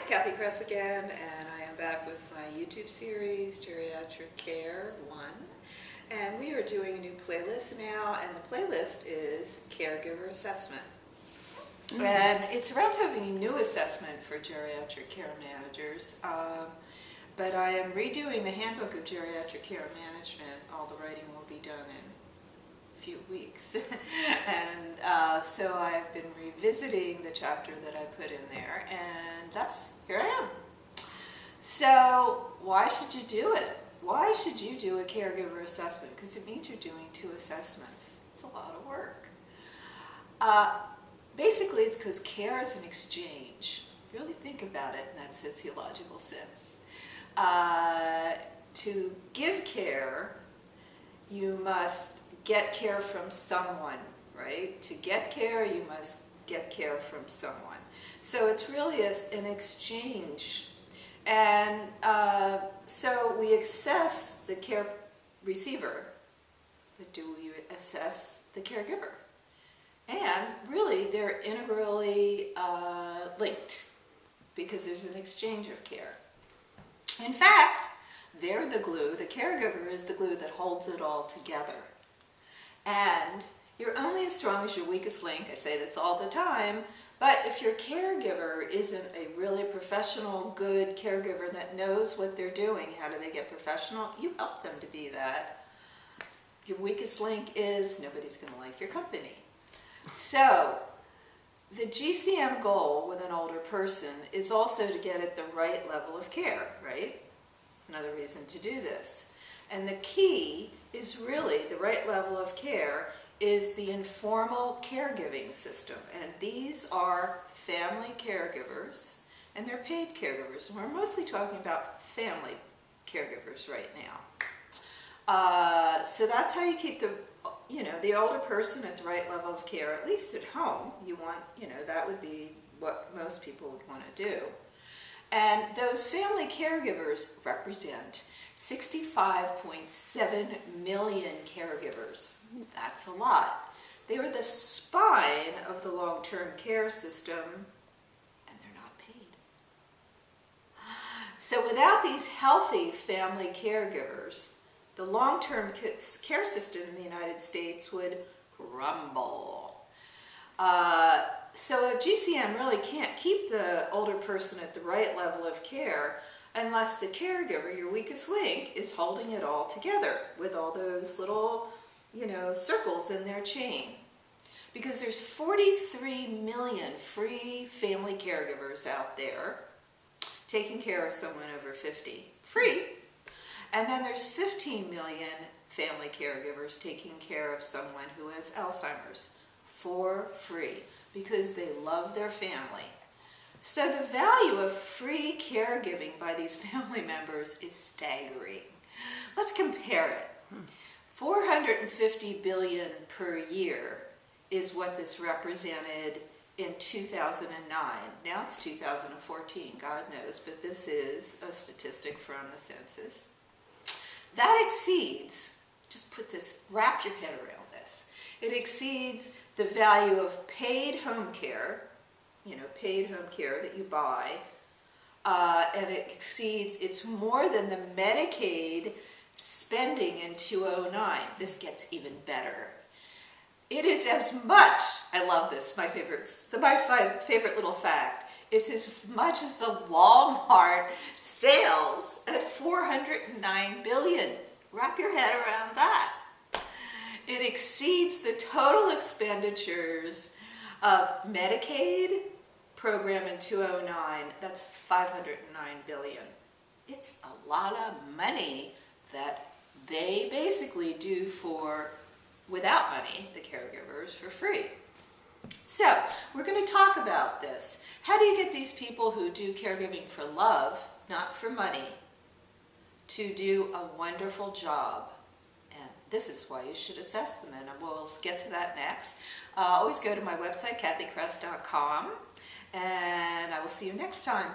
it's Kathy Kress again, and I am back with my YouTube series, Geriatric Care 1. And we are doing a new playlist now, and the playlist is Caregiver Assessment. And it's a relatively new assessment for geriatric care managers, but I am redoing the Handbook of Geriatric Care Management. All the writing will be done in a few weeks. And so I've been revisiting the chapter that I put in there, and thus here I am. So why should you do it? Why should you do a caregiver assessment? Because it means you're doing 2 assessments. It's a lot of work. Basically, it's because care is an exchange. Really think about it in that sociological sense. To give care, you must get care from someone, right? To get care, you must get care from someone. So it's really an exchange. And so we assess the care receiver, but do we assess the caregiver? And really, they're integrally linked because there's an exchange of care. In fact, they're the glue. The caregiver is the glue that holds it all together. And you're only as strong as your weakest link. I say this all the time. But if your caregiver isn't a really professional, good caregiver that knows what they're doing, how do they get professional? You help them to be that. Your weakest link is nobody's going to like your company. So, the GCM goal with an older person is also to get at the right level of care, right? Another reason to do this. And the key is really the right level of care is the informal caregiving system. And these are family caregivers, and they're paid caregivers. And we're mostly talking about family caregivers right now. So that's how you keep the older person at the right level of care, at least at home. You want, that would be what most people would want to do. And those family caregivers represent 65.7 million caregivers. That's a lot. They are the spine of the long-term care system, and they're not paid. So without these healthy family caregivers, the long-term care system in the United States would crumble. So a GCM really can't keep the older person at the right level of care unless the caregiver, your weakest link, is holding it all together with all those little, circles in their chain. Because there's 43 million free family caregivers out there taking care of someone over 50. Free. And then there's 15 million family caregivers taking care of someone who has Alzheimer's for free because they love their family. So the value of free caregiving by these family members is staggering. Let's compare it. 450 billion per year is what this represented in 2009. Now it's 2014, God knows, but this is a statistic from the census. That exceeds, wrap your head around this. It exceeds the value of paid home care, paid home care that you buy, and it's more than the Medicaid spending in 2009. This gets even better. It is as much, I love this, my favorite little fact, it's as much as the Walmart sales at $409 billion. Wrap your head around that. It exceeds the total expenditures of Medicaid program in 2009. That's $509 billion. It's a lot of money that they basically do without money, the caregivers, for free. So, we're going to talk about this. How do you get these people who do caregiving for love, not for money, to do a wonderful job? And this is why you should assess them, and we'll get to that next. Always go to my website, kathykress.com, and I will see you next time.